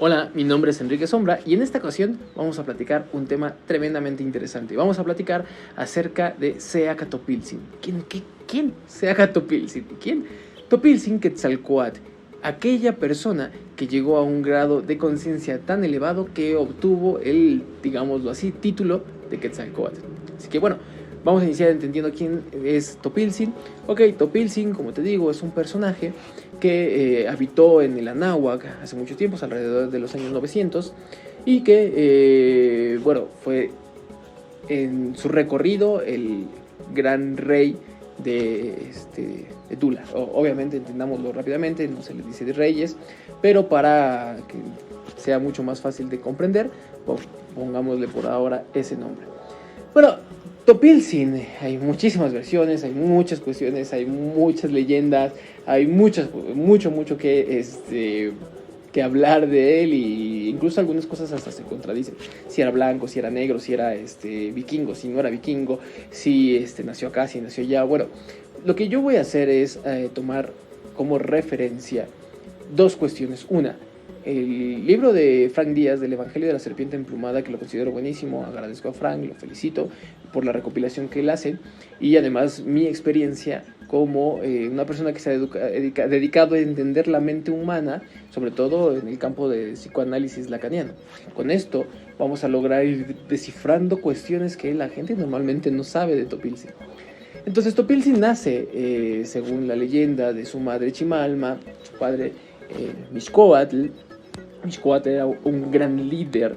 Hola, mi nombre es Enrique Sombra y en esta ocasión vamos a platicar un tema tremendamente interesante. Vamos a platicar acerca de Seaca Topiltzin. ¿Quién? Seaca Topiltzin. ¿Quién? Topiltzin Quetzalcóatl, aquella persona que llegó a un grado de conciencia tan elevado que obtuvo el, digámoslo así, título de Quetzalcóatl. Así que bueno, vamos a iniciar entendiendo quién es Topiltzin. Ok, Topiltzin, como te digo, es un personaje que habitó en el Anáhuac hace mucho tiempo, alrededor de los años 900, y que, bueno, fue en su recorrido el gran rey de Tula. Obviamente, entendámoslo rápidamente, no se le dice de reyes, pero para que sea mucho más fácil de comprender, pongámosle por ahora ese nombre. Bueno, Topiltzin, hay muchísimas versiones, hay muchas cuestiones, hay muchas leyendas, hay mucho que hablar de él, y incluso algunas cosas hasta se contradicen. Si era blanco, si era negro, si era vikingo, si no era vikingo, si nació acá, si nació allá. Bueno, lo que yo voy a hacer es tomar como referencia dos cuestiones. Una, el libro de Frank Díaz del Evangelio de la Serpiente Emplumada, que lo considero buenísimo. Agradezco a Frank, lo felicito por la recopilación que él hace, y además mi experiencia como una persona que se ha dedicado a entender la mente humana, sobre todo en el campo de psicoanálisis lacaniano. Con esto vamos a lograr ir descifrando cuestiones que la gente normalmente no sabe de Topiltzin. Entonces Topiltzin nace, según la leyenda, de su madre Chimalma, su padre Mixcoatl. Mixcoatl era un gran líder.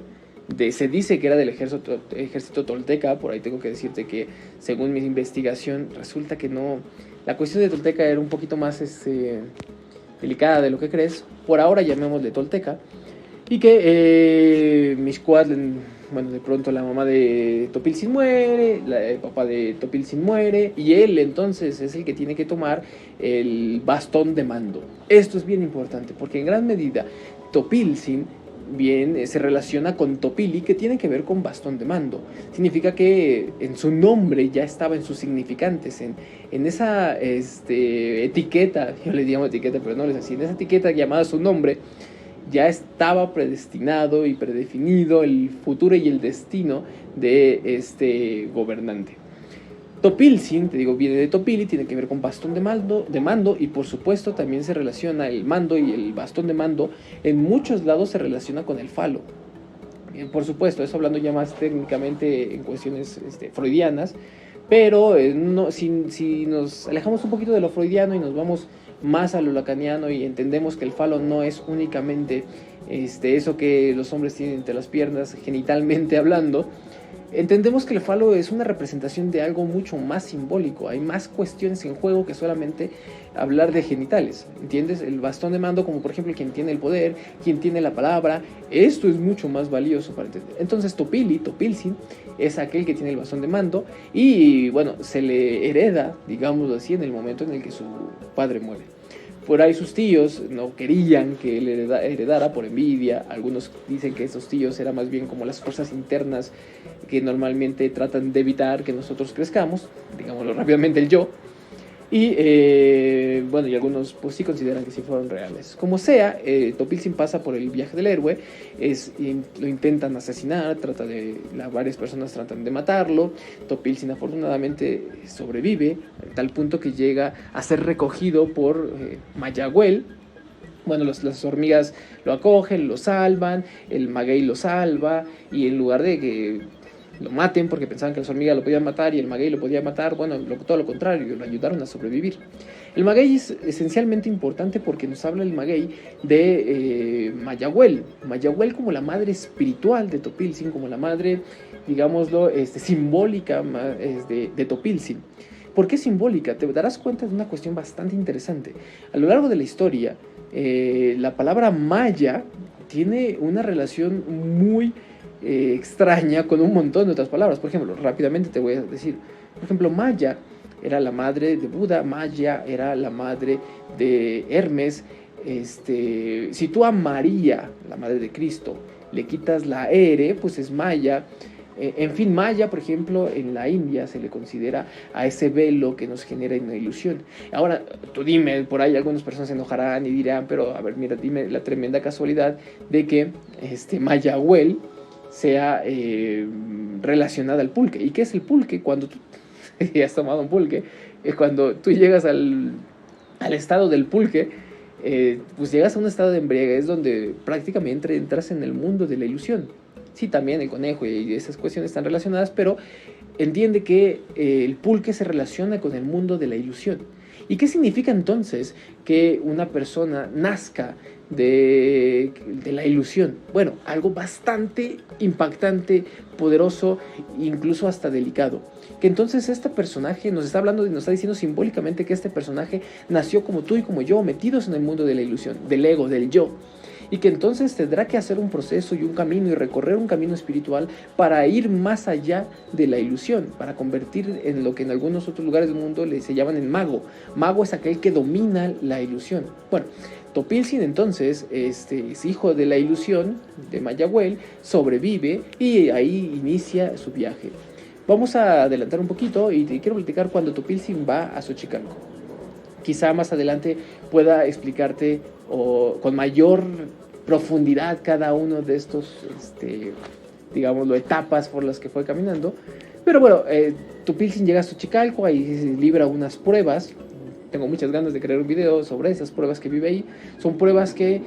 Se dice que era del ejército tolteca. Por ahí tengo que decirte que, según mi investigación, resulta que no. La cuestión de tolteca era un poquito más delicada de lo que crees. Por ahora llamémosle tolteca. Y que Mixcoatl, bueno, de pronto la mamá de Topiltzin muere, el papá de Topiltzin muere, y él entonces es el que tiene que tomar el bastón de mando. Esto es bien importante porque en gran medida Topiltzin bien se relaciona con Topili, que tiene que ver con bastón de mando. Significa que en su nombre ya estaba en sus significantes, en esa etiqueta, yo le llamo etiqueta, pero no es así, en esa etiqueta llamada su nombre, ya estaba predestinado y predefinido el futuro y el destino de este gobernante. Topiltzin, te digo, viene de Topili, tiene que ver con bastón de mando, y por supuesto también se relaciona el mando y el bastón de mando. En muchos lados se relaciona con el falo. Por supuesto, eso hablando ya más técnicamente en cuestiones freudianas, pero si nos alejamos un poquito de lo freudiano y nos vamos más a lo lacaniano y entendemos que el falo no es únicamente eso que los hombres tienen entre las piernas, genitalmente hablando, entendemos que el falo es una representación de algo mucho más simbólico. Hay más cuestiones en juego que solamente hablar de genitales, ¿entiendes? El bastón de mando, como por ejemplo quien tiene el poder, quien tiene la palabra, esto es mucho más valioso para entender. Entonces Topiltzin es aquel que tiene el bastón de mando, y bueno, se le hereda, digámoslo así, en el momento en el que su padre muere. Por ahí sus tíos no querían que él heredara por envidia. Algunos dicen que esos tíos eran más bien como las fuerzas internas que normalmente tratan de evitar que nosotros crezcamos, digámoslo rápidamente, el yo. Y bueno, y algunos pues sí consideran que sí fueron reales. Como sea, Topiltzin pasa por el viaje del héroe, lo intentan asesinar, varias personas tratan de matarlo. Topiltzin afortunadamente sobrevive, a tal punto que llega a ser recogido por Mayahuel. Bueno, las hormigas lo acogen, lo salvan, el maguey lo salva, y en lugar de que lo maten porque pensaban que las hormigas lo podían matar y el maguey lo podía matar, bueno, todo lo contrario, lo ayudaron a sobrevivir. El maguey es esencialmente importante porque nos habla el maguey de Mayahuel como la madre espiritual de Topiltzin, como la madre, digámoslo, simbólica de Topiltzin. ¿Por qué simbólica? Te darás cuenta de una cuestión bastante interesante. A lo largo de la historia, la palabra maya tiene una relación muy extraña con un montón de otras palabras. Por ejemplo, rápidamente te voy a decir, por ejemplo, Maya era la madre de Buda, Maya era la madre de Hermes. Si tú a María, la madre de Cristo, le quitas la R, pues es Maya. En fin, Maya, por ejemplo, en la India se le considera a ese velo que nos genera una ilusión. Ahora, tú dime, por ahí algunas personas se enojarán y dirán, pero a ver, mira, dime la tremenda casualidad de que Mayahuel sea relacionada al pulque. ¿Y qué es el pulque? Cuando tú has tomado un pulque, cuando tú llegas al estado del pulque, pues llegas a un estado de embriaguez donde prácticamente entras en el mundo de la ilusión. Sí, también el conejo y esas cuestiones están relacionadas, pero entiende que el pulque se relaciona con el mundo de la ilusión. ¿Y qué significa entonces que una persona nazca de la ilusión? Bueno, algo bastante impactante, poderoso, incluso hasta delicado. Que entonces este personaje nos está hablando y nos está diciendo simbólicamente que este personaje nació como tú y como yo, metidos en el mundo de la ilusión, del ego, del yo. Y que entonces tendrá que hacer un proceso y un camino y recorrer un camino espiritual para ir más allá de la ilusión, para convertir en lo que en algunos otros lugares del mundo se llaman en mago. Mago es aquel que domina la ilusión. Bueno, Topilzin entonces es hijo de la ilusión de Mayahuel, sobrevive y ahí inicia su viaje. Vamos a adelantar un poquito y te quiero platicar cuando Topilzin va a Xochicalco. Quizá más adelante pueda explicarte con mayor profundidad cada uno de estos, digámoslo, etapas por las que fue caminando. Pero bueno, Topilzin llega a Xochicalco, ahí libra unas pruebas. Tengo muchas ganas de crear un video sobre esas pruebas que vive ahí. Son pruebas que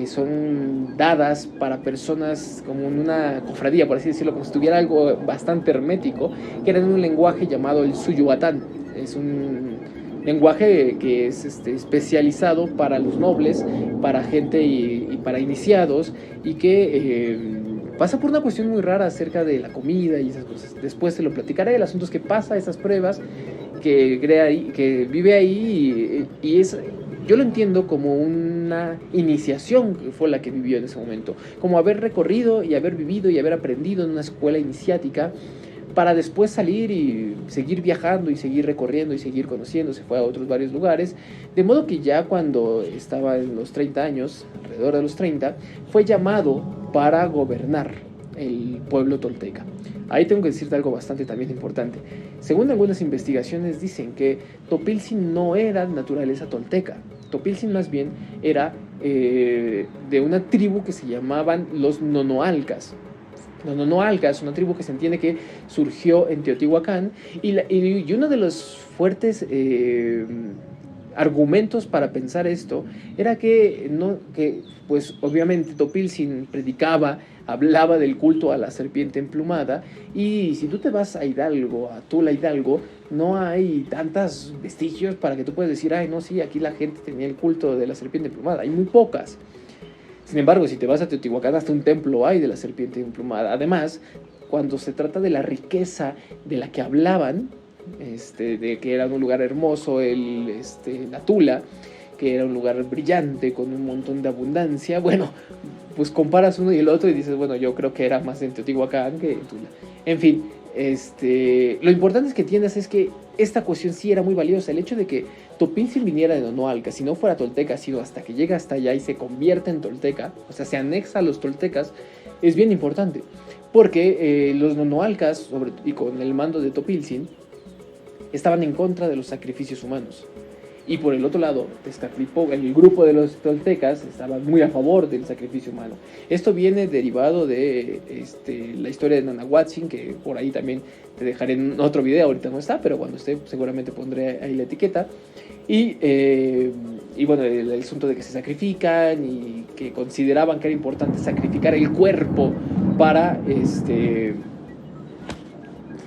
son dadas para personas como en una cofradía, por así decirlo, como si tuviera algo bastante hermético, que era en un lenguaje llamado el Suyuatán. Es un lenguaje que es especializado para los nobles, para gente y para iniciados, y que pasa por una cuestión muy rara acerca de la comida y esas cosas. Después te lo platicaré. El asunto es que pasa esas pruebas, que vive ahí y es, yo lo entiendo como una iniciación que fue la que vivió en ese momento, como haber recorrido y haber vivido y haber aprendido en una escuela iniciática para después salir y seguir viajando y seguir recorriendo y seguir conociendo. Se fue a otros varios lugares, de modo que ya cuando estaba en los 30 años, alrededor de los 30, fue llamado para gobernar el pueblo tolteca. Ahí tengo que decirte algo bastante también importante. Según algunas investigaciones dicen que Topilzin no era de naturaleza tolteca. Topilzin más bien era de una tribu que se llamaban los Nonoalcas. Los Nonoalcas, una tribu que se entiende que surgió en Teotihuacán, y uno de los fuertes argumentos para pensar esto era que pues obviamente Topilzin predicaba, hablaba del culto a la serpiente emplumada, y si tú te vas a Hidalgo, a Tula Hidalgo, no hay tantos vestigios para que tú puedas decir, ay no, sí, aquí la gente tenía el culto de la serpiente emplumada, hay muy pocas. Sin embargo, si te vas a Teotihuacán, hasta un templo hay de la serpiente emplumada. Además, cuando se trata de la riqueza de la que hablaban, de que era un lugar hermoso, la Tula, que era un lugar brillante con un montón de abundancia, bueno, pues comparas uno y el otro y dices, bueno, yo creo que era más en Teotihuacán que en Tula. En fin, lo importante es que entiendas es que esta cuestión sí era muy valiosa. El hecho de que Topilzin viniera de Nonoalca, si no fuera tolteca, sino hasta que llega hasta allá y se convierte en tolteca, o sea, se anexa a los toltecas, es bien importante. Porque los Nonoalcas, y con el mando de Topilzin, estaban en contra de los sacrificios humanos. Y por el otro lado, el grupo de los toltecas estaba muy a favor del sacrificio humano. Esto viene derivado de la historia de Nanahuatzin, que por ahí también te dejaré en otro video, ahorita no está, pero cuando esté seguramente pondré ahí la etiqueta. Y bueno, el asunto de que se sacrifican y que consideraban que era importante sacrificar el cuerpo para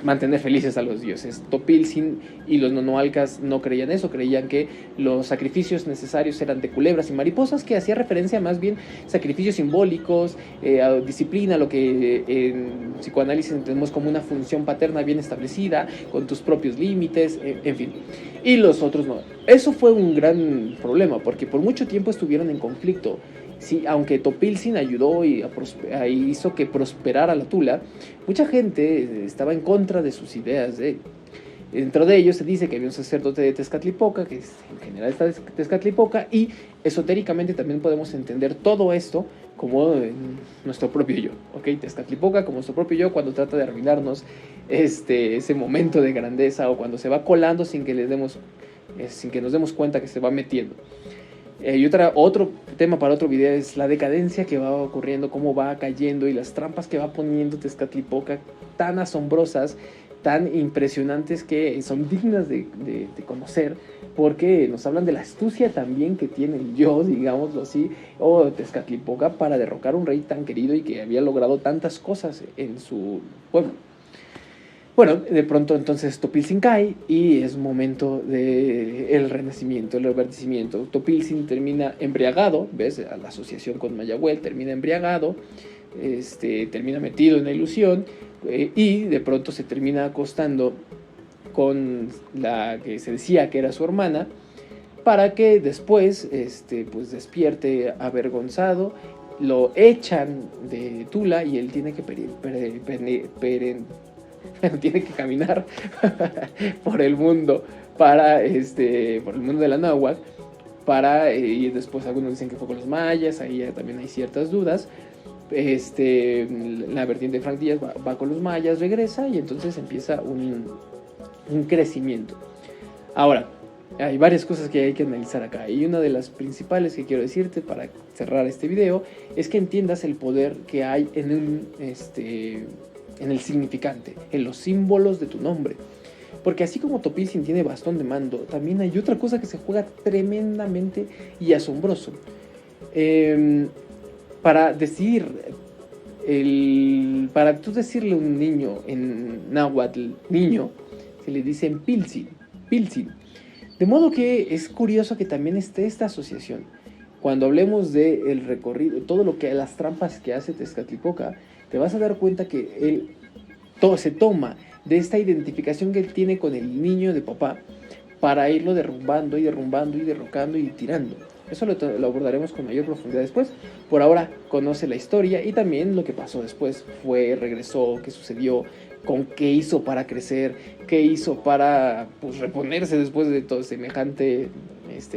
mantener felices a los dioses. Topilzin y los Nonoalcas no creían eso, creían que los sacrificios necesarios eran de culebras y mariposas, que hacía referencia más bien sacrificios simbólicos, a disciplina, lo que en psicoanálisis entendemos como una función paterna bien establecida, con tus propios límites, en fin. Y los otros no. Eso fue un gran problema, porque por mucho tiempo estuvieron en conflicto. Sí, aunque Topilzin ayudó y hizo que prosperara la Tula, mucha gente estaba en contra de sus ideas. Dentro de ellos se dice que había un sacerdote de Tezcatlipoca, que en general está Tezcatlipoca, y esotéricamente también podemos entender todo esto como nuestro propio yo, ¿ok? Tezcatlipoca como nuestro propio yo cuando trata de arruinarnos ese momento de grandeza, o cuando se va colando sin que nos demos cuenta que se va metiendo. Y otro tema para otro video es la decadencia que va ocurriendo, cómo va cayendo y las trampas que va poniendo Tezcatlipoca, tan asombrosas, tan impresionantes, que son dignas de conocer, porque nos hablan de la astucia también que tiene el yo, digámoslo así, o Tezcatlipoca, para derrocar a un rey tan querido y que había logrado tantas cosas en su pueblo. Bueno, de pronto entonces Topilzin cae y es momento del renacimiento, el reverdecimiento. Topilzin termina embriagado, ¿ves? A la asociación con Mayahuel termina embriagado, termina metido en la ilusión, y de pronto se termina acostando con la que se decía que era su hermana, para que después pues despierte avergonzado. Lo echan de Tula y él tiene que tiene que caminar por el mundo por el mundo de la náhuatl, y después algunos dicen que fue con los mayas, ahí también hay ciertas dudas. La vertiente de Frank Díaz va con los mayas, regresa, y entonces empieza un crecimiento. Ahora, hay varias cosas que hay que analizar acá, y una de las principales que quiero decirte para cerrar este video es que entiendas el poder que hay en el significante, en los símbolos de tu nombre. Porque así como Topilzin tiene bastón de mando, también hay otra cosa que se juega tremendamente y asombroso. Para tú decirle a un niño en náhuatl, niño, se le dicen Pilzin. De modo que es curioso que también esté esta asociación. Cuando hablemos del recorrido, las trampas que hace Tezcatlipoca, te vas a dar cuenta que todo se toma de esta identificación que él tiene con el niño de papá, para irlo derrumbando y derrocando y tirando. Eso lo abordaremos con mayor profundidad después. Por ahora conoce la historia y también lo que pasó después. Regresó, qué sucedió, con qué hizo para crecer, qué hizo para reponerse después de todo semejante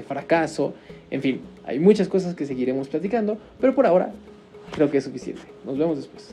fracaso. En fin, hay muchas cosas que seguiremos platicando, pero por ahora creo que es suficiente. Nos vemos después.